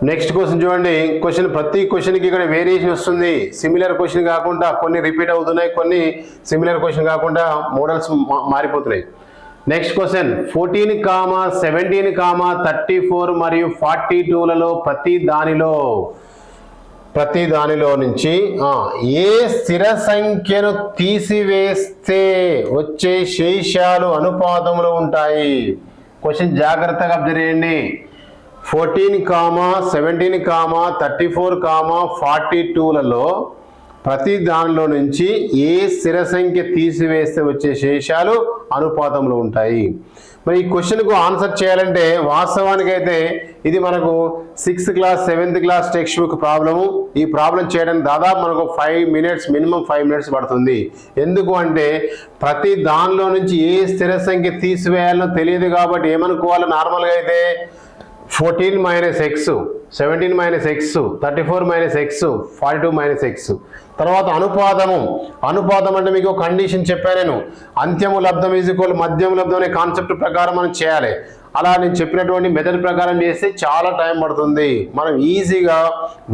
Next question చూడండి. ప్రతి క్వశ్చన్కి ఇక్కడ వేరియేషన్ వస్తుంది. సిమిలర్ క్వశ్చన్ కాకుండా కొన్ని రిపీట్ అవుతున్నాయి, కొన్ని సిమిలర్ క్వశ్చన్ కాకుండా మోడల్స్ మారిపోతున్నాయి. నెక్స్ట్ క్వశ్చన్ 14, 17, 34 మరియు 42లలో ప్రతి దానిలో నుంచి ఏ స్థిర సంఖ్యను తీసివేస్తే వచ్చే శేషాలు అనుపాతములు ఉంటాయి. క్వశ్చన్ జాగ్రత్తగా అబ్జర్వ్ చేయండి. 14, 17, 34, 42లలో ప్రతి దానిలో నుంచి ఏ స్థిర సంఖ్య తీసివేస్తే వచ్చే శేషాలు అనుపాతంలో ఉంటాయి. మరి ఈ క్వశ్చన్కు ఆన్సర్ చేయాలంటే వాస్తవానికి అయితే ఇది మనకు 6th class 7th class text book problem. ఈ ప్రాబ్లం చేయడానికి దాదాపు మనకు 5 minutes, మినిమం 5 minutes పడుతుంది. ఎందుకు అంటే ప్రతి దానిలో నుంచి ఏ స్థిర సంఖ్య తీసివేయాలో తెలియదు కాబట్టి ఏమనుకోవాలి, నార్మల్గా అయితే 14 - x, 17 - x, 34 - x, 42 - x. తర్వాత అనుపాతం అంటే మీకు కండిషన్ చెప్పాను నేను. అంత్యము లబ్ధం ఈక్వల్ మధ్యము లబ్ధం అనే కాన్సెప్ట్ ప్రకారం మనం చేయాలి. అలా నేను చెప్పినటువంటి మెథడ్ ప్రకారం చేస్తే చాలా టైం పడుతుంది. మనం ఈజీగా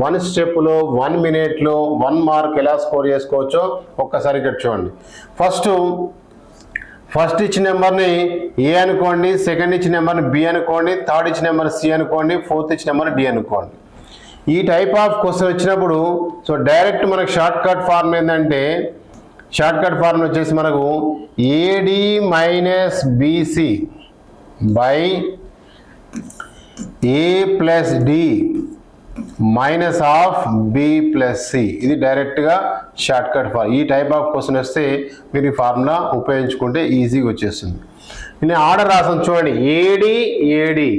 1 స్టెప్లో 1 మినిట్లో 1 మార్క్ ఎలా స్కోర్ చేసుకోవచ్చో ఒక్కసారి ఇక్కడ చూడండి. ఫస్ట్ ఇచ్చిన నెంబర్ని ఏ అనుకోండి, సెకండ్ ఇచ్చిన నెంబర్ని బి అనుకోండి, థర్డ్ ఇచ్చిన నెంబర్ సి అనుకోండి, ఫోర్త్ ఇచ్చిన నెంబర్ డి అనుకోండి. ఈ టైప్ ఆఫ్ క్వశ్చన్ వచ్చినప్పుడు డైరెక్ట్ మనకు షార్ట్ కట్ ఫార్మ్ ఏంటంటే, వచ్చేసి మనకు AD minus BC by A plus D minus of B plus C. ఇది డైరెక్ట్గా షార్ట్ కట్ ఫార్మ్. ఈ టైప్ ఆఫ్ క్వశ్చన్ వస్తే మీరు ఈ ఫార్ములా ఉపయోగించుకుంటే ఈజీగా వచ్చేస్తుంది. నేను ఆర్డర్ రాసాను చూడండి. ఏడి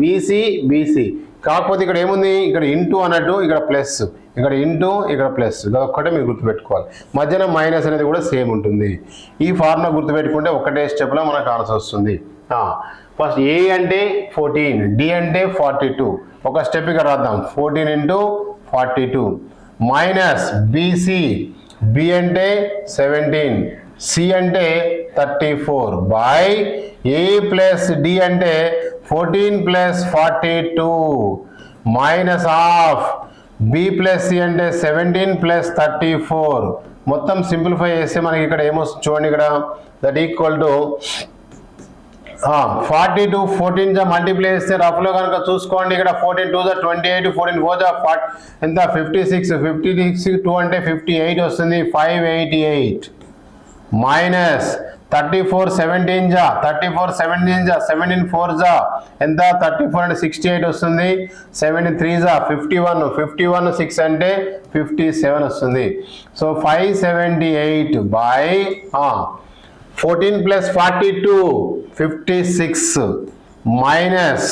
బీసీ కాకపోతే ఇక్కడ ఏముంది, ఇక్కడ ఇంటూ అన్నట్టు, ఇక్కడ ప్లస్, ఇక్కడ ఇంటూ, ఇక్కడ ప్లస్. ఒక్కటే మీరు గుర్తుపెట్టుకోవాలి. మధ్యన మైనస్ అనేది కూడా సేమ్ ఉంటుంది. ఈ ఫార్ములా గుర్తుపెట్టుకుంటే ఒకటే స్టెప్లో మనకు ఆన్సర్ వస్తుంది. ఫస్ట్ ఏ అంటే 14, డి అంటే 42. ఒక స్టెప్ ఇక్కడ రాద్దాం. 14 × 42 మైనస్ బీసీ, బి అంటే 17, సి అంటే 34 బై ఏ ప్లస్ డి అంటే 14 + 42 minus of B plus C అంటే 17 + 34. మొత్తం సింప్లిఫై చేస్తే మనకి ఇక్కడ ఏమొస్తుంది చూడండి. ఇక్కడ దట్ ఈక్వల్ టు 42 14 మల్టిప్లై చేస్తే రఫ్లో కనుక చూసుకోండి. ఇక్కడ 14 2 28, 14 4 ఎంత 56, 56 2 అంటే 58 వస్తుంది. 588 మైనస్ 34 17 17 4 ఎంత 34 అంటే 68 వస్తుంది. 7 3 51 6 అంటే 57 వస్తుంది. సో 578 బై 14 + 42 56 మైనస్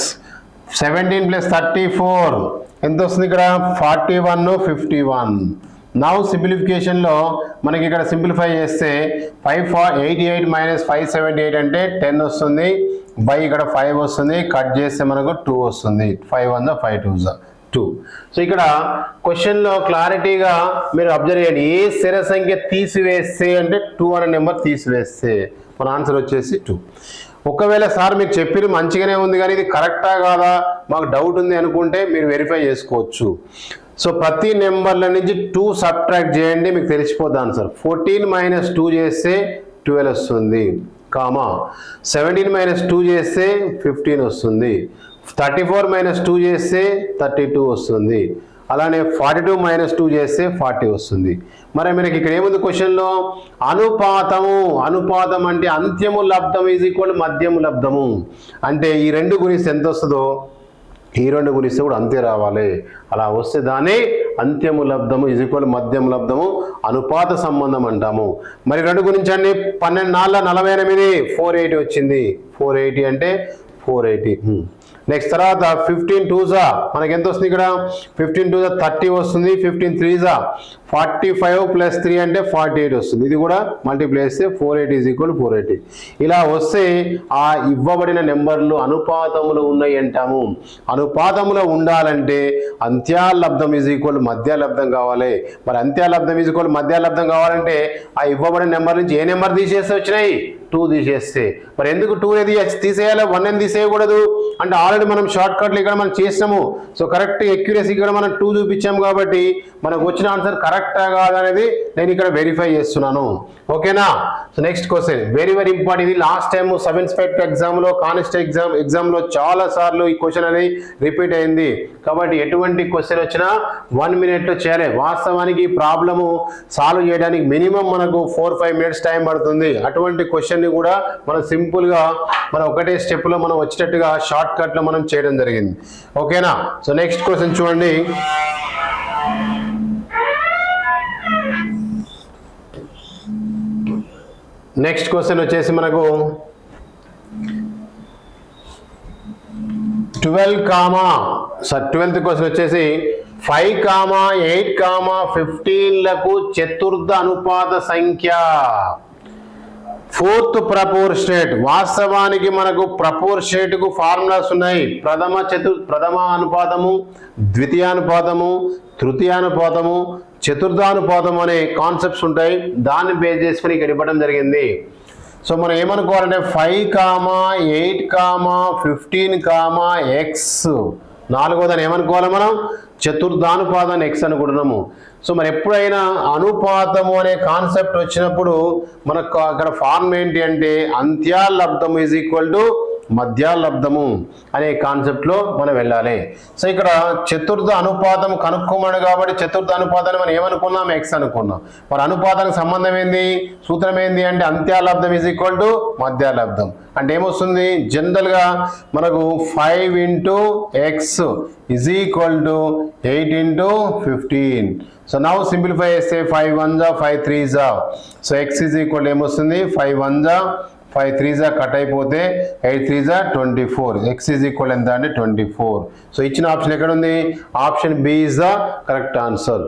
17 + 34 ఎంత వస్తుంది ఇక్కడ 41 51. నౌ సింప్లిఫికేషన్లో మనకి ఇక్కడ సింప్లిఫై చేస్తే 588 - 578 అంటే 10 వస్తుంది. బై ఇక్కడ 5 వస్తుంది. కట్ చేస్తే మనకు 2 వస్తుంది. 5 1 5 2 2. సో ఇక్కడ క్వశ్చన్లో క్లారిటీగా మీరు అబ్జర్వ్ చేయండి. ఏ స్థిర సంఖ్య తీసివేస్తే అంటే 2 అనే నెంబర్ తీసివేస్తే మన ఆన్సర్ వచ్చేసి 2. ఒకవేళ సార్ మీకు చెప్పిన మంచిగానే ఉంది కానీ ఇది కరెక్టా కాదా మాకు డౌట్ ఉంది అనుకుంటే మీరు వెరిఫై చేసుకోవచ్చు. సో ప్రతి నెంబర్ల నుంచి 2 సబ్ట్రాక్ట్ చేయండి, మీకు తెలిసిపోద్ది ఆన్సర్. 14 - 2 చేస్తే 12 వస్తుంది, 17 - 2 చేస్తే 15 వస్తుంది, 34 - 2 చేస్తే 32 వస్తుంది, అలానే 42 - 2 చేస్తే 40 వస్తుంది. మరి మనకి ఇక్కడ ఏముంది క్వశ్చన్లో అనుపాతం అంటే అంత్యము లబ్ధం ఈక్వల్ మధ్యము లబ్ధము. అంటే ఈ రెండు గుణిస్తే ఎంత వస్తుందో ఈ రెండు గుణిస్తే కూడా అంతే రావాలి. అలా వస్తే దాన్ని అంత్యము లబ్ధము ఈక్వల్ మధ్యము లబ్ధము అనుపాత సంబంధం అంటాము. మరి రెండు గుణించండి. 12 4 48 480 వచ్చింది. 480 అంటే 480. నెక్స్ట్ తర్వాత 15 2 మనకి ఎంత వస్తుంది ఇక్కడ 15 2 30 వస్తుంది. 15 3 45 + 3 అంటే 48 వస్తుంది. ఇది కూడా మల్టిప్లై చేస్తే 480 = 480. ఇలా వస్తే ఆ ఇవ్వబడిన నెంబర్లు అనుపాతములు ఉన్నాయి అంటాము. అనుపాతములో ఉండాలంటే అంత్యాలబ్ధం ఈక్వల్ మధ్యాలబ్ధం కావాలి. మరి అంత్యాలబ్ధం ఈక్వల్ మధ్యాలబ్ధం కావాలంటే ఆ ఇవ్వబడిన నెంబర్ నుంచి ఏ నెంబర్ తీసేస్తే వచ్చినాయి 2 తీసేస్తే మరి ఎందుకు 2 అనేది తీసేయాలి 1 అని తీసేయకూడదు అంటే ఆల్రెడీ మనం షార్ట్ కట్లు ఇక్కడ మనం చేసినాము సో కరెక్ట్ ఎక్యురసీ ఇక్కడ మనం 2 చూపించాము కాబట్టి మనకు వచ్చిన ఆన్సర్ కరెక్టా కాదనేది నేను ఇక్కడ వెరిఫై చేస్తున్నాను ఓకేనా so next question very very important ఇది లాస్ట్ టైం సబ్ ఇన్స్పెక్టర్ ఎగ్జామ్లో కానిస్టేబుల్ ఎగ్జామ్లో చాలా సార్లు ఈ క్వశ్చన్ అనేది రిపీట్ అయింది కాబట్టి ఎటువంటి క్వశ్చన్ వచ్చినా 1 మినిట్లో చేయాలి వాస్తవానికి ఈ ప్రాబ్లము సాల్వ్ చేయడానికి మినిమం మనకు 4-5 మినిట్స్ టైం పడుతుంది అటువంటి క్వశ్చన్ని కూడా మనం సింపుల్గా మనం ఒకటే స్టెప్లో మనం వచ్చేటట్టుగా షార్ట్ కట్లో మనం చేయడం జరిగింది ఓకేనా సో నెక్స్ట్ క్వశ్చన్ చూడండి నెక్స్ట్ క్వశ్చన్ వచ్చేసి మనకు 12th క్వశ్చన్ వచ్చేసి 5, 8, 15లకు చతుర్థ అనుపాత సంఖ్య 4th ప్రపోర్షనేట్ వాస్తవానికి మనకు ప్రపోర్షనేట్ కు ఫార్ములాస్ ఉన్నాయి ప్రథమ అనుపాతము ద్వితీయానుపాతము తృతీయానుపాతము చతుర్థానుపాతం అనే కాన్సెప్ట్స్ ఉంటాయి దాన్ని బేస్ చేసుకుని ఇక్కడ ఇవ్వడం జరిగింది సో మనం ఏమనుకోవాలంటే 5, 8, 15, x నాలుగోదాన్ని ఏమనుకోవాలి మనం చతుర్థానుపాదాన్ని x అనుకుంటున్నాము సో మరి ఎప్పుడైనా అనుపాతము అనే కాన్సెప్ట్ వచ్చినప్పుడు మనకు అక్కడ ఫార్మ్ ఏంటి అంటే అంత్యాలబ్ధము ఈజ్ ఈక్వల్ టు మధ్యాలబ్ధము అనే కాన్సెప్ట్లో మనం వెళ్ళాలి సో ఇక్కడ చతుర్థ అనుపాతం కనుక్కోమని కాబట్టి చతుర్థ అనుపాతాన్ని మనం ఏమనుకున్నాం x అనుకున్నాం మరి అనుపాతానికి సంబంధం ఏంది సూత్రం ఏంది అంటే అంత్యాలబ్ధం ఈజ్ ఈక్వల్ టు మధ్యాలబ్ధం అంటే ఏమొస్తుంది జనరల్గా మనకు 5 into x is equal to 8 into 15 so now simplify చేస్తే 5 1s 5 3s so x is equal ఏమొస్తుంది 5 1s 5 3s కట్ అయిపోతే 8 3s 24 x ఈజ్ ఈక్వల్ ఎంత అంటే 24 సో ఇచ్చిన ఆప్షన్ ఎక్కడ ఉంది option B is the correct answer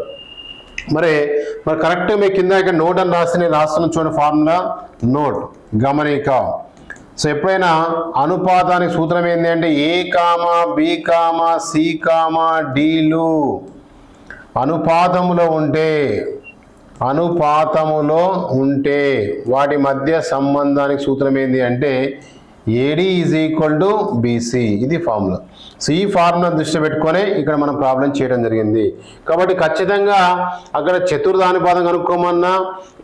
మరి కరెక్ట్ మీ కింద ఇక్కడ నోట్ అని రాస్తున్న చూడండి ఫార్ములా నోట్ గమనిక సో ఎప్పుడైనా అనుపాతానికి సూత్రం ఏంటి అంటే A comma B comma C comma డీలు అనుపాతములో ఉంటే వాటి మధ్య సంబంధానికి సూత్రం ఏంటి అంటే AD is equal to BC ఇది ఫార్ములా సో ఈ ఫార్ములా దృష్టి పెట్టుకొని ఇక్కడ మనం ప్రాబ్లం చేయడం జరిగింది కాబట్టి ఖచ్చితంగా అక్కడ చతుర్థానుపాతం కనుక్కోమన్నా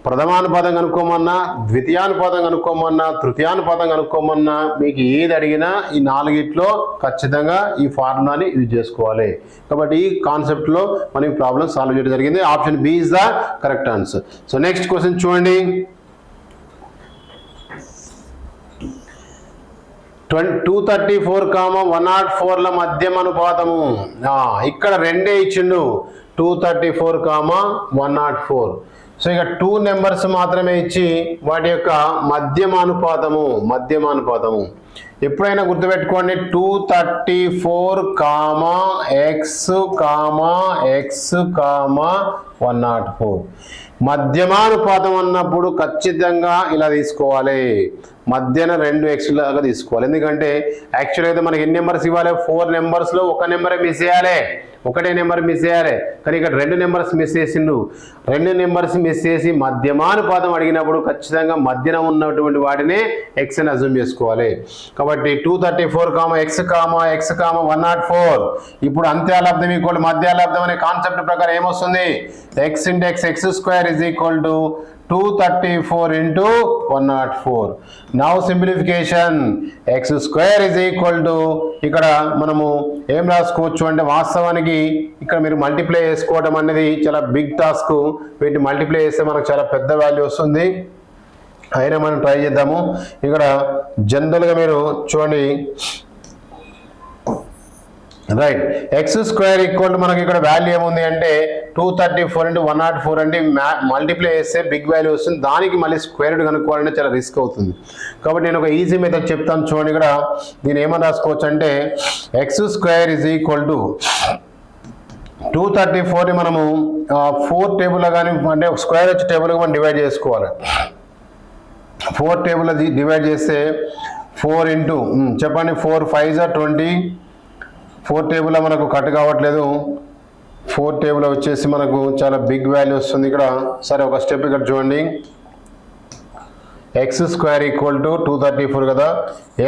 ప్రథమానుపాతం కనుక్కోమన్నా ద్వితీయానుపాతం కనుక్కోమన్నా తృతీయానుపాతం కనుక్కోమన్నా మీకు ఏది అడిగినా ఈ నాలుగిట్లో ఖచ్చితంగా ఈ ఫార్ములాని యూజ్ చేసుకోవాలి కాబట్టి ఈ కాన్సెప్ట్లో మనం ఈ ప్రాబ్లం సాల్వ్ చేయడం జరిగింది option B is the correct answer so next question చూడండి 234, 104ల మధ్యం అనుపాతము ఇక్కడ రెండే ఇచ్చిండు 234, 104 సో ఇక 2 నెంబర్స్ మాత్రమే ఇచ్చి వాటి యొక్క మధ్యమానుపాతము ఎప్పుడైనా గుర్తుపెట్టుకోండి 234, x, 104 మధ్యమానుపాతం అన్నప్పుడు ఖచ్చితంగా ఇలా తీసుకోవాలి మధ్యన 2 x లాగా తీసుకోవాలి ఎందుకంటే యాక్చువల్గా అయితే మనకి ఎన్ని నెంబర్స్ ఇవ్వాలి 4 నెంబర్స్లో ఒక నెంబరే మిస్ చేయాలి ఒకటే నెంబర్ మిస్ చేయాలి కానీ ఇక్కడ 2 నెంబర్స్ మిస్ చేసిండు 2 నెంబర్స్ మిస్ చేసి మధ్యమానుపాతం అడిగినప్పుడు ఖచ్చితంగా మధ్యన ఉన్నటువంటి వాటినే x అని అజ్యూమ్ చేసుకోవాలి కాబట్టి 234, x, 104 ఇప్పుడు అంత్యాలబ్ధం ఈక్వల్ మధ్యాలబ్ధం అనే కాన్సెప్ట్ ప్రకారం ఏమొస్తుంది x into x square is equal to 234 into 104 now simplification x square is equal to ఇక్కడ మనము ఏం రాసుకోవచ్చు అంటే వాస్తవానికి ఇక్కడ మీరు మల్టిప్లై చేసుకోవడం అనేది చాలా బిగ్ టాస్క్ వీటిని మల్టిప్లై చేస్తే మనకు చాలా పెద్ద వాల్యూ వస్తుంది అయినా మనం ట్రై చేద్దాము ఇక్కడ జనరల్గా మీరు చూడండి right x square equal to మనకి ఇక్కడ వాల్యూ ఏముంది అంటే 234 into 104 అంటే మల్టిప్లై చేస్తే బిగ్ వాల్యూ వస్తుంది దానికి మళ్ళీ స్క్వేర్ రూట్ కనుక్కోవాలంటే చాలా రిస్క్ అవుతుంది కాబట్టి నేను ఒక ఈజీ మెథడ్ చెప్తాను చూడండి ఇక్కడ దీన్ని ఏమని రాసుకోవచ్చు అంటే x square is equal to 234ని మనము 4 టేబుల్లో కానీ అంటే స్క్వేర్ వచ్చి టేబుల్గా మనం డివైడ్ చేసుకోవాలి 4 టేబుల్ డివైడ్ చేస్తే 4 into చెప్పండి 4 5s 20 4 టేబుల్లో మనకు కట్ కావట్లేదు 4 టేబుల్ వచ్చేసి మనకు చాలా బిగ్ వాల్యూ వస్తుంది ఇక్కడ సరే ఒక స్టెప్ ఇక్కడ చూడండి ఎక్స్ స్క్వేర్ ఈక్వల్ టు 234 కదా.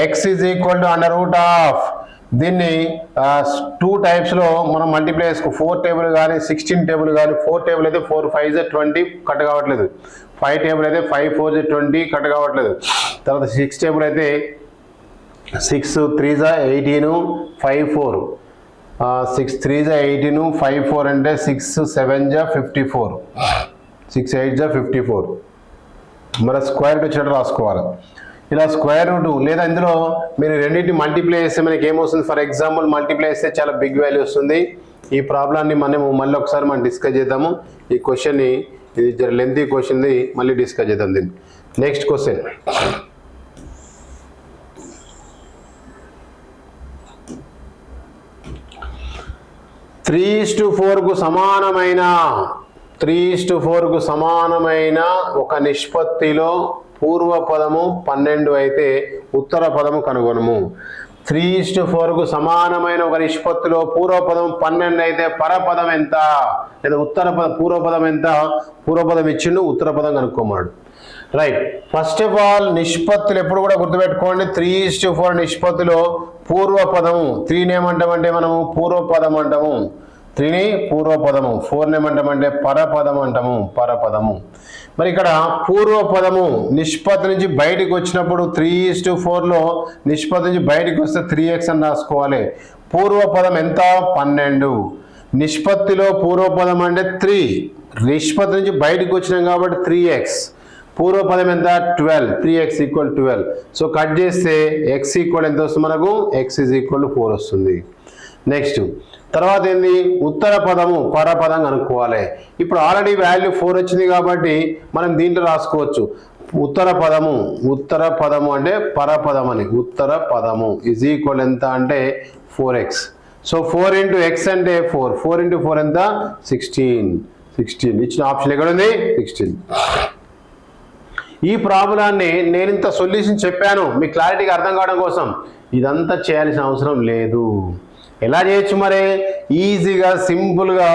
X is equal to under root of దీన్ని 2 టైప్స్లో మనం మల్టిప్లై చేసుకో. 4 టేబుల్ కానీ 16 టేబుల్ కానీ. 4 టేబుల్ అయితే 4 5 20 కట్ కావట్లేదు. 5 టేబుల్ అయితే 5 4 20 కట్ కావట్లేదు. తర్వాత 6 టేబుల్ అయితే 6 3 18 5 4 6 3 18 5 4 అంటే 6 7 54 6 8 54. మరి స్క్వేర్ రూట్ వచ్చినట్టు రాసుకోవాలి. ఇలా స్క్వేర్ రూట్ లేదా ఇందులో మీరు రెండింటిని మల్టిప్లై చేస్తే మనకి ఏమొస్తుంది, ఫర్ ఎగ్జాంపుల్ మల్టిప్లై చేస్తే చాలా బిగ్ వాల్యూ వస్తుంది. ఈ ప్రాబ్లాన్ని మళ్ళీ ఒకసారి మనం డిస్కస్ చేద్దాము. ఈ క్వశ్చన్ని, ఇది లెంతీ క్వశ్చన్ని మళ్ళీ డిస్కస్ చేద్దాం. దీన్ని నెక్స్ట్ క్వశ్చన్, 3:4కు సమానమైన 3:4కు సమానమైన ఒక నిష్పత్తిలో పూర్వ పదము 12 అయితే ఉత్తర పదము కనుగొనము. 3:4కు సమానమైన ఒక నిష్పత్తిలో పూర్వపదం 12 అయితే పరపదం ఎంత, లేదా పూర్వపదం ఎంత, పూర్వపదం ఇచ్చిండు, ఉత్తర పదం కనుక్కోమాడు. రైట్. ఫస్ట్ ఆఫ్ ఆల్ నిష్పత్తులు ఎప్పుడు కూడా గుర్తుపెట్టుకోండి. 3:4 నిష్పత్తిలో పూర్వపదము 3ని ఏమంటామంటే మనము పూర్వపదం అంటాము. 3ని పూర్వపదము, 4ని ఏమంటామంటే పరపదం అంటాము, పరపదము. మరి ఇక్కడ పూర్వపదము నిష్పత్తి నుంచి బయటకు వచ్చినప్పుడు 3:4లో నిష్పత్తి నుంచి బయటకు వస్తే 3x అని రాసుకోవాలి. పూర్వపదం ఎంత 12. నిష్పత్తిలో పూర్వపదం అంటే 3, నిష్పత్తి నుంచి బయటకు వచ్చినాం కాబట్టి 3x. పూర్వపదం ఎంత 12, 3x ఈక్వల్ 12. సో కట్ చేస్తే x ఈక్వల్ ఎంత వస్తుంది మనకు, x ఈజ్ ఈక్వల్ 4 వస్తుంది. నెక్స్ట్ తర్వాత ఏంది, ఉత్తర పదము పరపదం కనుక్కోవాలి. ఇప్పుడు ఆల్రెడీ వాల్యూ 4 వచ్చింది కాబట్టి మనం దీంట్లో రాసుకోవచ్చు. ఉత్తర పదము అంటే పరపదం అని, ఉత్తర పదము ఈజ్ ఈక్వల్ ఎంత అంటే 4x. సో 4 into x అంటే 4, 4 into 4 ఎంత 16. ఇచ్చిన ఆప్షన్ ఎక్కడ ఉంది 16. ఈ ప్రాబ్లాన్ని నేను ఇంత సొల్యూషన్ చెప్పాను మీ క్లారిటీగా అర్థం కావడం కోసం. ఇదంతా చేయాల్సిన అవసరం లేదు. ఎలా చేయొచ్చు మరి, ఈజీగా సింపుల్గా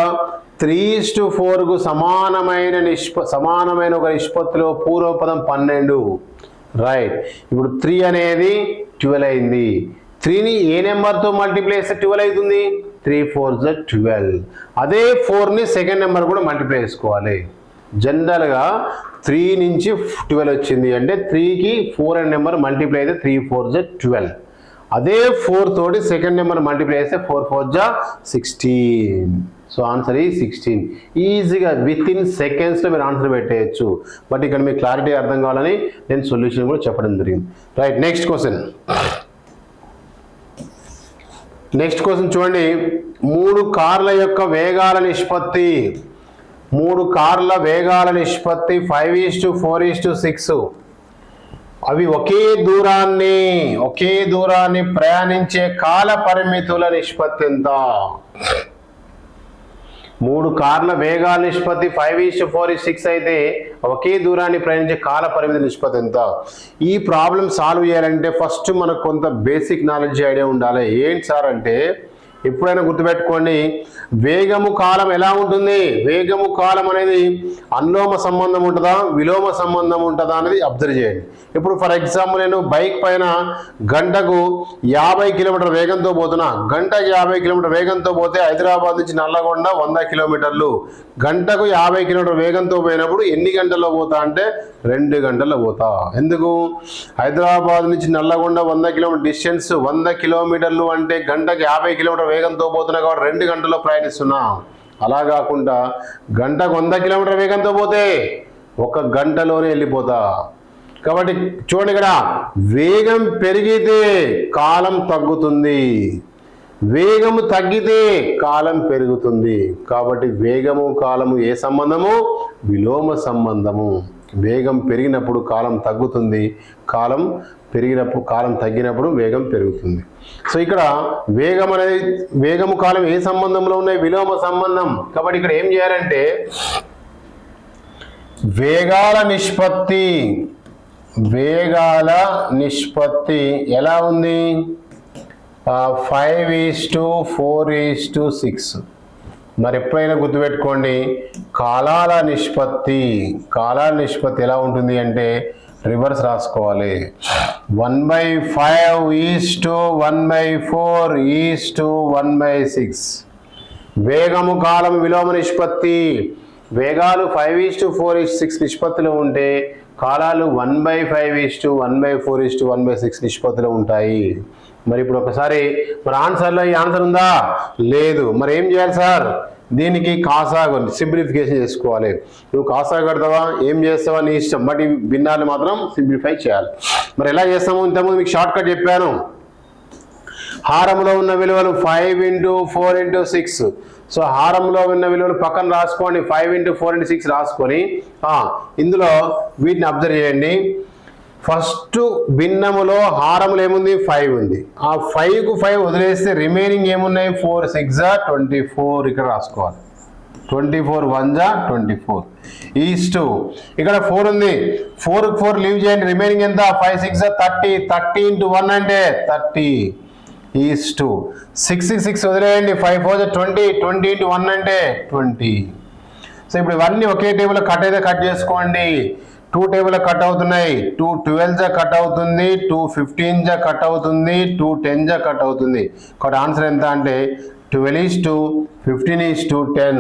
3:4కు సమానమైన ఒక నిష్పత్తిలో పూర్వపదం 12. రైట్. ఇప్పుడు 3 అనేది 12 అయింది. 3ని ఏ నెంబర్తో మల్టిప్లై చేస్తే 12 అవుతుంది, 3 4 12. అదే 4ని సెకండ్ నెంబర్ కూడా మల్టిప్లై చేసుకోవాలి. జనరల్గా 3 నుంచి 12 వచ్చింది అంటే 3కి 4 అనే నెంబర్ మల్టిప్లై అయితే 3 4 12. అదే 4 తోటి సెకండ్ నెంబర్ మల్టిప్లై చేస్తే 4 4 16. సో ఆన్సర్ ఈ 16. ఈజీగా విత్ ఇన్ సెకండ్స్లో మీరు ఆన్సర్ పెట్టేయచ్చు. బట్ ఇక్కడ మీకు క్లారిటీ అర్థం కావాలని నేను సొల్యూషన్ కూడా చెప్పడం జరిగింది. రైట్. నెక్స్ట్ క్వశ్చన్ చూడండి. 3 కార్ల యొక్క వేగాల నిష్పత్తి 5:4:6. అవి ఒకే దూరాన్ని ప్రయాణించే కాల పరిమితుల నిష్పత్తి ఎంత? 3 కార్ల వేగాల నిష్పత్తి 5:4:6 అయితే ఒకే దూరాన్ని ప్రయాణించే కాల పరిమితి నిష్పత్తి ఎంత? ఈ ప్రాబ్లం సాల్వ్ చేయాలంటే ఫస్ట్ మనకు కొంత బేసిక్ నాలెడ్జ్ ఐడియా ఉండాలి. ఏంటి సార్ అంటే, ఎప్పుడైనా గుర్తుపెట్టుకోండి, వేగము కాలం ఎలా ఉంటుంది, వేగము కాలం అనేది అనులోమ సంబంధం ఉంటుందా విలోమ సంబంధం ఉంటుందా అనేది అబ్జర్వ్ చేయండి. ఇప్పుడు ఫర్ ఎగ్జాంపుల్ నేను బైక్ పైన గంటకు 50 కిలోమీటర్ వేగంతో పోతున్నా. గంటకు 50 కిలోమీటర్ వేగంతో పోతే హైదరాబాద్ నుంచి నల్లగొండ 100 కిలోమీటర్లు. గంటకు 50 కిలోమీటర్ వేగంతో పోయినప్పుడు ఎన్ని గంటల్లో పోతా అంటే 2 గంటల్లో పోతా. ఎందుకు, హైదరాబాద్ నుంచి నల్లగొండ 100 కిలోమీటర్ డిస్టెన్స్, 100 కిలోమీటర్లు అంటే గంటకు 50 కిలోమీటర్ వేగంతో పోతున్నా కాబట్టి 2 గంటల్లో ప్రయాణిస్తున్నా. అలా కాకుండా గంటకు 100 కిలోమీటర్ వేగంతో పోతే 1 గంటలోనే వెళ్ళిపోతా. కాబట్టి చూడండి, ఇక్కడ వేగం పెరిగితే కాలం తగ్గుతుంది, వేగము తగ్గితే కాలం పెరుగుతుంది. కాబట్టి వేగము కాలము ఏ సంబంధము, విలోమ సంబంధము. వేగం పెరిగినప్పుడు కాలం తగ్గుతుంది, కాలం తగ్గినప్పుడు వేగం పెరుగుతుంది. సో ఇక్కడ వేగము కాలం ఏ సంబంధంలో ఉన్నాయి, విలోమ సంబంధం. కాబట్టి ఇక్కడ ఏం చేయాలంటే వేగాల నిష్పత్తి ఎలా ఉంది, 5:4:6. మరి ఎప్పుడైనా గుర్తుపెట్టుకోండి, కాలాల నిష్పత్తి ఎలా ఉంటుంది అంటే రివర్స్ రాసుకోవాలి. 1/5 ఈస్టు 1/4 ఈస్టు 1/6. వేగము కాలము విలోమ నిష్పత్తి. వేగాలు 5:4:6 నిష్పత్తిలో ఉంటే కాలాలు 1/5 1/4 1/6 నిష్పత్తిలో ఉంటాయి. మరి ఇప్పుడు ఒకసారి మరి ఆన్సర్లో ఈ ఆన్సర్ ఉందా? లేదు. మరి ఏం చేయాలి సార్? దీనికి కాసా సింప్లిఫికేషన్ చేసుకోవాలి. నువ్వు కాసా కడతావా, ఏం చేస్తావా నీ ఇష్టం, బట్ ఈ భిన్నాలు మాత్రం సింప్లిఫై చేయాలి. మరి ఎలా చేస్తాము? ఇంతకుముందు మీకు షార్ట్ కట్ చెప్పాను. హారంలో ఉన్న విలువలు 5 × 4 × 6. సో హారంలో ఉన్న విలువలు పక్కన రాసుకోండి. 5 × 4 × 6 రాసుకొని ఇందులో వీటిని అబ్జర్వ్ చేయండి. ఫస్ట్ భిన్నములో హారములు ఏముంది? 5 ఉంది. ఆ 5కు 5 వదిలేస్తే రిమైనింగ్ ఏమున్నాయి? 4 6 24. ఇక్కడ రాసుకోవాలి. 24 1 24 ఈస్టు ఇక్కడ 4 ఉంది. 4కు 4 లీవ్ చేయండి. రిమైనింగ్ ఎంత? 5 6 30. 30 × 1 అంటే 30 ఈస్టు 6 6 వదిలేయండి. 5 4 20. 20 × 1 అంటే 20. సో ఇప్పుడు ఇవన్నీ ఒకే టేబుల్ కట్ అయితే కట్ చేసుకోండి. 2 టేబుల్ కట్ అవుతున్నాయి. 2 12 కట్ అవుతుంది, 2 15 కట్ అవుతుంది, 2 10 కట్ అవుతుంది. కాబట్టి ఆన్సర్ ఎంత అంటే 12:15:10.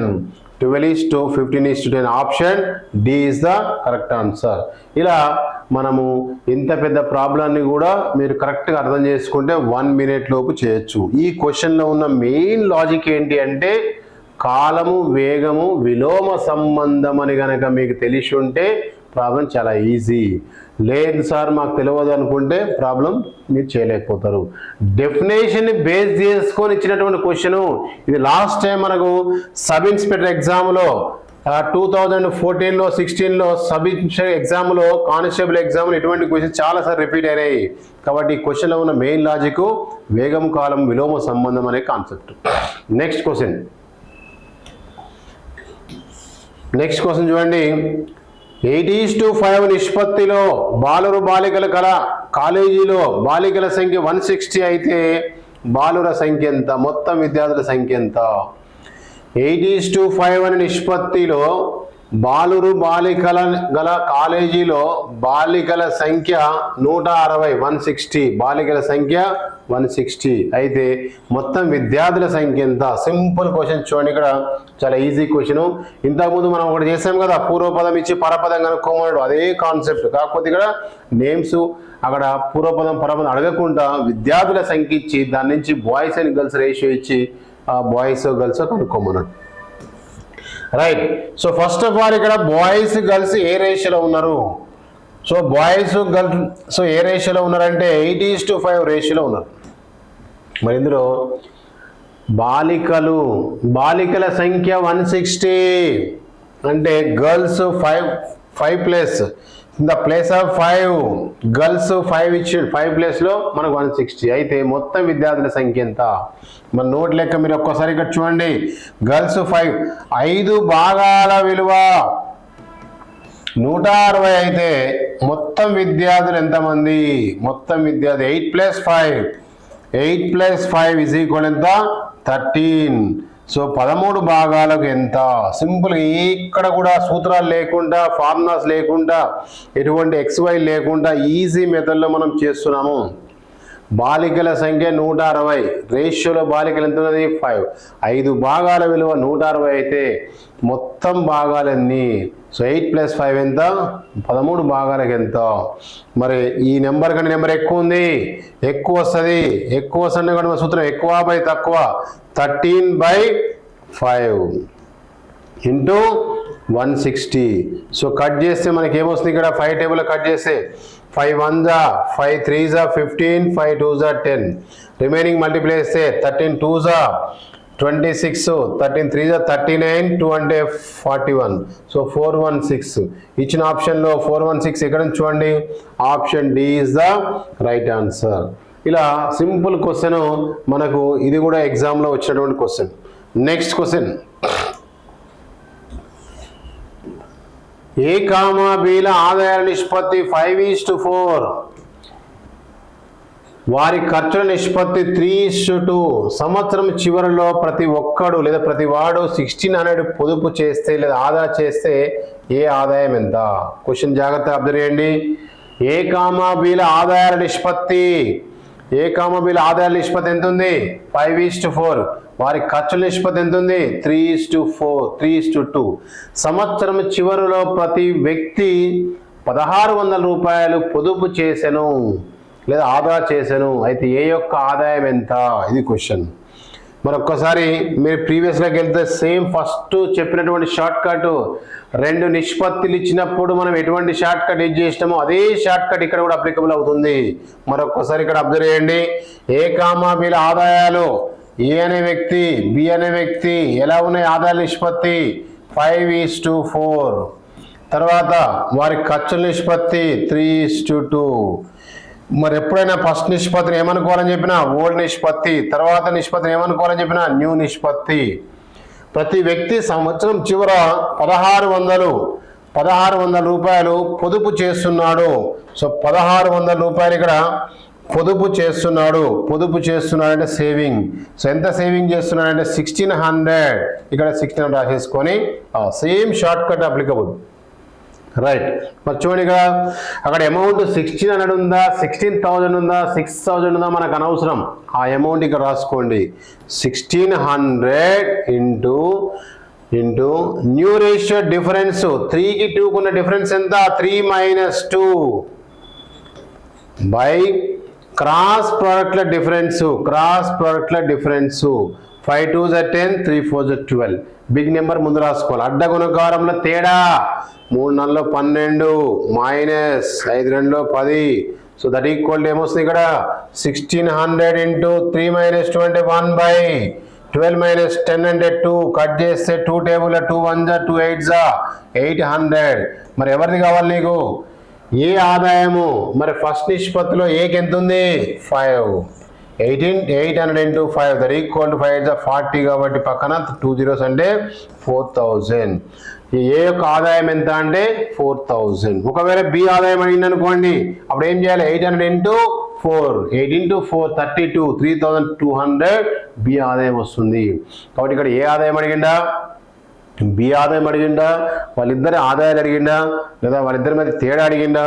12:15:10. Option D is the correct answer. ఇలా మనము ఇంత పెద్ద ప్రాబ్లాన్ని కూడా మీరు కరెక్ట్గా అర్థం చేసుకుంటే 1 మినిట్ లోపు చేయొచ్చు. ఈ క్వశ్చన్లో ఉన్న మెయిన్ లాజిక్ ఏంటి అంటే కాలము వేగము విలోమ సంబంధం అని కనుక మీకు తెలిసి ఉంటే ప్రాబ్లం చాలా ఈజీ. లేదు సార్ మాకు తెలియదు అనుకుంటే ప్రాబ్లం మీరు చేయలేకపోతారు. డెఫినేషన్ బేస్ చేసుకొని ఇచ్చినటువంటి క్వశ్చన్ ఇది. లాస్ట్ టైం మనకు సబ్ ఇన్స్పెక్టర్ ఎగ్జామ్లో 2014లో 16లో సబ్ ఇన్స్పెక్టర్ ఎగ్జామ్లో కానిస్టేబుల్ ఎగ్జామ్లో ఇటువంటి క్వశ్చన్ చాలాసార్లు రిపీట్ అయినాయి. కాబట్టి ఈ క్వశ్చన్లో ఉన్న మెయిన్ లాజిక్ వేగం కాలం విలోమ సంబంధం అనే కాన్సెప్ట్. నెక్స్ట్ క్వశ్చన్ చూడండి. 8:5 నిష్పత్తిలో బాలురు బాలికల కల కాలేజీలో బాలికల సంఖ్య 160 అయితే బాలుర సంఖ్య ఎంత? మొత్తం విద్యార్థుల సంఖ్య ఎంత? 8:5 అని నిష్పత్తిలో బాలురు బాలికల గల కాలేజీలో బాలికల సంఖ్య 160 160. బాలికల సంఖ్య 160 అయితే మొత్తం విద్యార్థుల సంఖ్య ఎంత? సింపుల్ క్వశ్చన్ చూడండి. ఇక్కడ చాలా ఈజీ క్వశ్చన్. ఇంతకుముందు మనం ఒకటి చేసాం కదా, పూర్వపదం ఇచ్చి పరపదం కనుక్కోమన్నాడు. అదే కాన్సెప్ట్. కాకపోతే ఇక్కడ నేమ్స్ అక్కడ పూర్వపదం పరపదం అడగకుండా విద్యార్థుల సంఖ్య ఇచ్చి దాని నుంచి బాయ్స్ అండ్ గర్ల్స్ రేషియో ఇచ్చి ఆ బాయ్స్ గర్ల్స్ కనుక్కోమన్నాడు. Right. So first of all ఇక్కడ బాయ్స్ గర్ల్స్ ఏ రేషియోలో ఉన్నారు? సో బాయ్స్ గర్ల్స్ ఏ రేషియోలో ఉన్నారంటే 8:5 రేషియోలో ఉన్నారు. మరి ఇందులో బాలికల సంఖ్య 160 అంటే girls 5 place in the place of 5 girls 5 ఇచ్చాడు. 5 ప్లేస్లో మనకు 160 అయితే మొత్తం విద్యార్థుల సంఖ్య ఎంత? మన నోట్ లెక్క మీరు ఒక్కసారి ఇక్కడ చూడండి. గర్ల్స్ 5 భాగాల విలువ 160 అయితే మొత్తం విద్యార్థులు ఎంతమంది? మొత్తం విద్యార్థి 8 + 5 ఈజ్ ఈక్వల్ ఎంత? 13. సో 13 భాగాలకు ఎంత? సింపుల్. ఇక్కడ కూడా సూత్రాలు లేకుండా ఫార్ములాస్ లేకుండా ఎటువంటి XY లేకుండా ఈజీ మెథడ్లో మనం చేస్తున్నాము. బాలికల సంఖ్య 160 రేషియోలో బాలికలు ఎంత ఉన్నది? 5. 5 భాగాల విలువ 160 అయితే మొత్తం భాగాలన్నీ. సో 8 + 5 ఎంత? 13 భాగాలకు ఎంత? మరి ఈ నెంబర్ కంటే నెంబర్ ఎక్కువ ఉంది, ఎక్కువ వస్తుంది. ఎక్కువ వస్తుంది కూడా సూత్రం ఎక్కువ బై తక్కువ 13/5 ఇంటూ 160. సో కట్ చేస్తే మనకి ఏమొస్తుంది? ఇక్కడ 5 టేబుల్ కట్ చేస్తే 5 1 5 3 15 5 2 10. రిమైనింగ్ మల్టిప్లై చేస్తే 13 2 26 13 3 39 2 అంటే 41. సో 416 ఇచ్చిన ఆప్షన్లో 416 ఎక్కడ చూడండి. Option D is the right answer. ఇలా సింపుల్ క్వశ్చన్ మనకు ఇది కూడా ఎగ్జామ్లో వచ్చినటువంటి క్వశ్చన్. Next question. A, Bల ఆదాయాల నిష్పత్తి 5:4. వారి ఖర్చుల నిష్పత్తి 3:2. సంవత్సరం చివరిలో ప్రతి ఒక్కడు లేదా ప్రతి వాడు 1600 పొదుపు చేస్తే లేదా ఆదా చేస్తే ఏ ఆదాయం ఎంత? క్వశ్చన్ జాగ్రత్తగా అబ్జర్వ్ చేయండి. ఏ కామా బిల ఆదాయాల నిష్పత్తి, ఏ కామా బిల ఆదాయాల నిష్పత్తి ఎంత ఉంది? 5:4. వారి ఖర్చుల నిష్పత్తి ఎంత ఉంది? 3:4, 3:2. సంవత్సరం చివరిలో ప్రతి వ్యక్తి 1600 రూపాయలు పొదుపు చేసెను లేదా ఆదా చేసెను. అయితే ఏ యొక్క ఆదాయం ఎంత? ఇది క్వశ్చన్. మరొక్కసారి మీరు ప్రీవియస్లోకి వెళ్తే సేమ్ ఫస్ట్ చెప్పినటువంటి షార్ట్ కట్, 2 నిష్పత్తులు ఇచ్చినప్పుడు మనం ఎటువంటి షార్ట్ కట్ యూజ్ చేసినామో అదే షార్ట్ కట్ ఇక్కడ కూడా అప్లికబుల్ అవుతుంది. మరొక్కసారి ఇక్కడ అబ్జర్వ్ చేయండి. ఏ కామా బిల ఆదాయాలు, ఏ అనే వ్యక్తి, బి అనే వ్యక్తి ఎలా ఉన్నాయి? ఆదాయాల నిష్పత్తి 5:4. తర్వాత వారి ఖర్చుల నిష్పత్తి 3:2. మరి ఎప్పుడైనా ఫస్ట్ నిష్పత్తిని ఏమనుకోవాలని చెప్పినా ఓల్డ్ నిష్పత్తి, తర్వాత నిష్పత్తిని ఏమనుకోవాలని చెప్పినా న్యూ నిష్పత్తి. ప్రతి వ్యక్తి సంవత్సరం చివర 1600 రూపాయలు పొదుపు చేస్తున్నాడు. సో 1600 రూపాయలు ఇక్కడ పొదుపు చేస్తున్నాడు అంటే సేవింగ్. సో ఎంత సేవింగ్ చేస్తున్నాడంటే 1600, ఇక్కడ 1600 రాసేసుకొని same shortcut applicable. Right. మరి చూడండి ఇక్కడ అక్కడ అమౌంట్ 1600 ఉందా, 16,000 ఉందా, 6,000 ఉందా మనకు అనవసరం. ఆ అమౌంట్ ఇక్కడ రాసుకోండి. 1600 ఇంటూ న్యూ రేషియో డిఫరెన్స్ 3కి 2కు ఉన్న డిఫరెన్స్ ఎంత? 3 - 2 బై క్రాస్ ప్రోడక్ట్ల difference 5 2s 10, 3 4s 12. Big number ముందు రాసుకోవాలి. అడ్డ గుణకారంలో తేడా 3 4 12 మైనస్ 5 2 10. సో దట్ ఈక్వల్ ఏమొస్తుంది ఇక్కడ? 1600 ఇంటూ 3 - 2 అంటే 1/12 - 10 అంటే 2. కట్ చేస్తే 2 టేబుల్ 2 1s 2 8s 800. మరి ఎవరిది కావాలి నీకు? ఏ ఆదాయము? మరి ఫస్ట్ నిష్పత్తిలో ఏకి ఎంత ఉంది? 5. 800 ఇంటూ 5 దట్ ఈక్వల్ టు 5 40 కాబట్టి పక్కన 2 zeros అంటే 4000. ఏ యొక్క ఆదాయం ఎంత అంటే 4000. ఒకవేళ బి ఆదాయం అడిగింది అనుకోండి, అప్పుడు ఏం చేయాలి? 800 ఇంటూ 4, 8 ఇంటూ 4 32, 3200 బి ఆదాయం వస్తుంది. కాబట్టి ఇక్కడ ఏ ఆదాయం అడిగిందా? బి ఆదాయం అడిగిండా, వాళ్ళిద్దరి ఆదాయాలు అడిగిండా, లేదా వాళ్ళిద్దరి మధ్య తేడా అడిగిండా,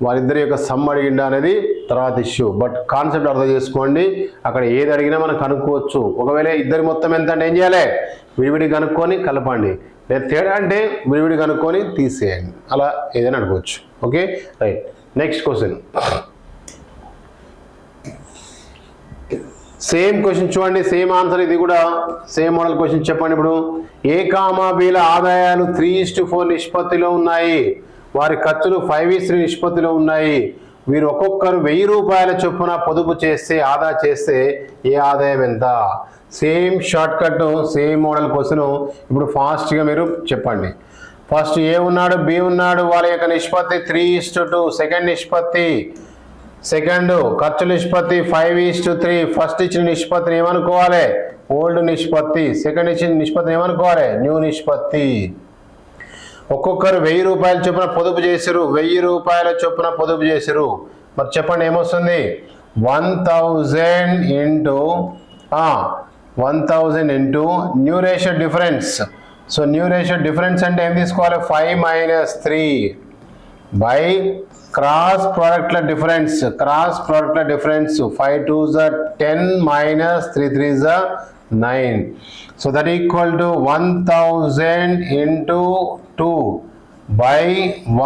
వాళ్ళిద్దరి యొక్క సమ్ అడిగిండా అనేది తర్వాత ఇష్యూ. బట్ కాన్సెప్ట్ అర్థం చేసుకోండి. అక్కడ ఏది అడిగినా మనం కనుక్కోవచ్చు. ఒకవేళ ఇద్దరి మొత్తం ఎంత అంటే ఏం చేయాలి? విడివిడి కనుక్కొని కలపండి, లేదా తేడా అంటే విడివిడి కనుక్కొని తీసేయండి. అలా ఏదైనా అడగవచ్చు. Okay right. Next question, same question చూడండి, సేమ్ ఆన్సర్. ఇది కూడా సేమ్ మోడల్ క్వశ్చన్. చెప్పండి ఇప్పుడు. ఏ కామా బిల ఆదాయాలు 3:4 నిష్పత్తిలో ఉన్నాయి. వారి ఖర్చులు 5:3 నిష్పత్తిలో ఉన్నాయి. వీరు ఒక్కొక్కరు 1000 రూపాయల చొప్పున పొదుపు చేస్తే, ఆదా చేస్తే ఏ ఆదాయం ఎంత? Same short cut, same model question. ఇప్పుడు ఫాస్ట్గా మీరు చెప్పండి. ఫస్ట్ ఏ ఉన్నాడు, బి ఉన్నాడు, వాళ్ళ యొక్క నిష్పత్తి 3:2. సెకండ్ నిష్పత్తి, సెకండ్ ఖర్చు నిష్పత్తి 5:3. ఫస్ట్ ఇచ్చిన నిష్పత్తిని ఏమనుకోవాలి? ఓల్డ్ నిష్పత్తి. సెకండ్ ఇచ్చిన నిష్పత్తిని ఏమనుకోవాలి? న్యూ నిష్పత్తి. ఒక్కొక్కరు 1000 రూపాయల చొప్పున పొదుపు చేశారు. 1000 రూపాయల చొప్పున పొదుపు చేశారు. మరి చెప్పండి ఏమొస్తుంది? 1000 into new ratio difference. So new ratio difference అంటే ఏం తీసుకోవాలి? 5 - 3 బై క్రాస్ ప్రోడక్ట్ల difference. 5 2s 10 - 3 3s 9. So that equal to 1000 into 2 by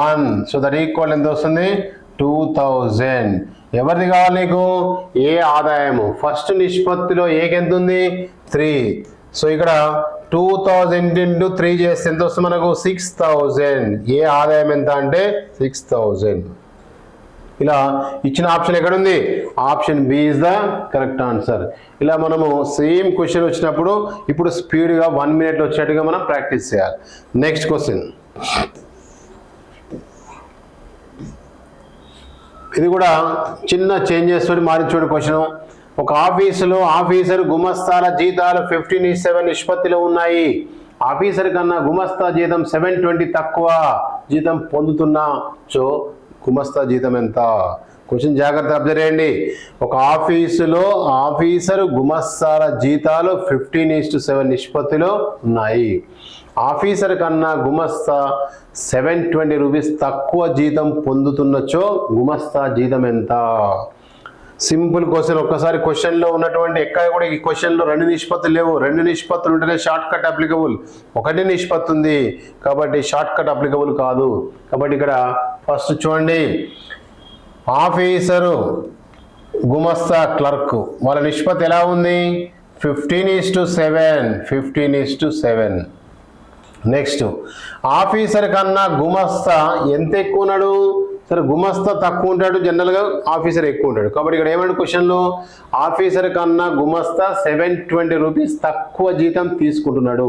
1. So that equal ఎంత వస్తుంది? 2000. ఎవరిది కావాలి నీకు? ఏ ఆదాయము. ఫస్ట్ నిష్పత్తిలో ఏకి ఎంత ఉంది? 3. సో ఇక్కడ 2000 ఇంటూ 3 చేస్తే ఎంత వస్తుంది మనకు? 6000. ఏ ఆదాయం ఎంత అంటే 6000. ఇలా ఇచ్చిన ఆప్షన్ ఎక్కడుంది? Option B is the correct answer. ఇలా మనము సేమ్ క్వశ్చన్ వచ్చినప్పుడు ఇప్పుడు స్పీడ్గా 1 minute వచ్చేట్టుగా మనం ప్రాక్టీస్ చేయాలి. నెక్స్ట్ క్వశ్చన్, ఇది కూడా చిన్న చేంజెస్ తోటి మారి చూడు క్వశ్చన్. ఒక ఆఫీసులో ఆఫీసర్ గుమస్తాల జీతాలు 15:7 నిష్పత్తిలో ఉన్నాయి. ఆఫీసర్ కన్నా గుమస్తా జీతం 720 తక్కువ జీతం పొందుతున్నా. సో గుమస్తా జీతం ఎంత? క్వశ్చన్ జాగ్రత్త అబ్జర్వ్ చేయండి. ఒక ఆఫీసులో ఆఫీసరు గుమస్తాల జీతాలు 15:7 నిష్పత్తిలో ఉన్నాయి. ఆఫీసర్ కన్నా గుమస్తా 720 రూపీస్ తక్కువ జీతం పొందుతున్నచో గుమస్తా జీతం ఎంత? Simple question. ఒక్కసారి క్వశ్చన్లో ఉన్నటువంటి ఎక్కడ కూడా ఈ క్వశ్చన్లో 2 నిష్పత్తులు లేవు. 2 నిష్పత్తులు ఉంటేనే షార్ట్ కట్ అప్లికబుల్. 1 నిష్పత్తి ఉంది కాబట్టి షార్ట్ కట్ అప్లికబుల్ కాదు. కాబట్టి ఇక్కడ ఫస్ట్ చూడండి, ఆఫీసరు గుమస్తా క్లర్క్ వాళ్ళ నిష్పత్తి ఎలా ఉంది? 15:7. 15:7. నెక్స్ట్, ఆఫీసర్ కన్నా గుమస్తా ఎంత ఎక్కువ ఉన్నాడు? సరే, గుమస్తా తక్కువ ఉంటాడు, జనరల్గా ఆఫీసర్ ఎక్కువ ఉంటాడు. కాబట్టి ఇక్కడ ఏమంటే క్వశ్చన్లో ఆఫీసర్ కన్నా గుమస్తా 720 రూపీస్ తక్కువ జీతం తీసుకుంటున్నాడు.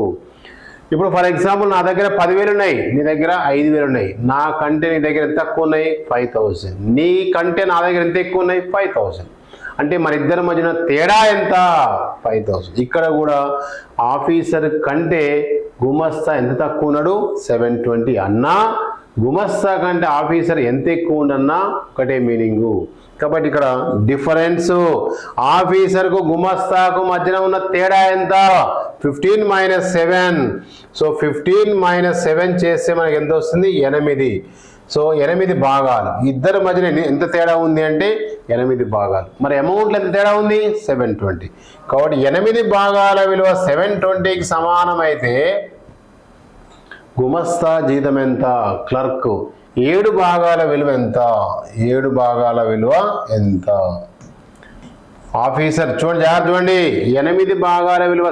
ఇప్పుడు ఫర్ ఎగ్జాంపుల్ నా దగ్గర 10,000 ఉన్నాయి, నీ దగ్గర 5,000 ఉన్నాయి. నా కంటే నీ దగ్గర ఎంత తక్కువ ఉన్నాయి? 5,000. నీ కంటే నా దగ్గర ఎంత ఎక్కువ ఉన్నాయి? 5,000. అంటే మన ఇద్దరి మధ్యన తేడా ఎంత? 5,000. ఇక్కడ కూడా ఆఫీసర్ కంటే గుమస్తా ఎంత తక్కువ ఉన్నాడు? 720. అన్నా గుమస్తా కంటే ఆఫీసర్ ఎంత ఎక్కువ ఉండన్నా ఒకటే మీనింగు. కాబట్టి ఇక్కడ డిఫరెన్స్ ఆఫీసర్కు గుమస్తాకు మధ్యన ఉన్న తేడా ఎంత? 15 - 7. సో 15 - 7 చేస్తే మనకి ఎంత వస్తుంది? 8. సో 8 భాగాలు. ఇద్దరి మధ్యన ఎంత తేడా ఉంది అంటే 8 భాగాలు. మరి అమౌంట్లో ఎంత తేడా ఉంది? 720. కాబట్టి 8 భాగాల విలువ 720కి సమానమైతే గుమస్తా జీతం ఎంత? క్లర్క్ 7 భాగాల విలువ ఎంత? 7 భాగాల విలువ ఎంత? ఆఫీసర్ చూడండి, జాగ్రత్త చూడండి, 8 భాగాల విలువ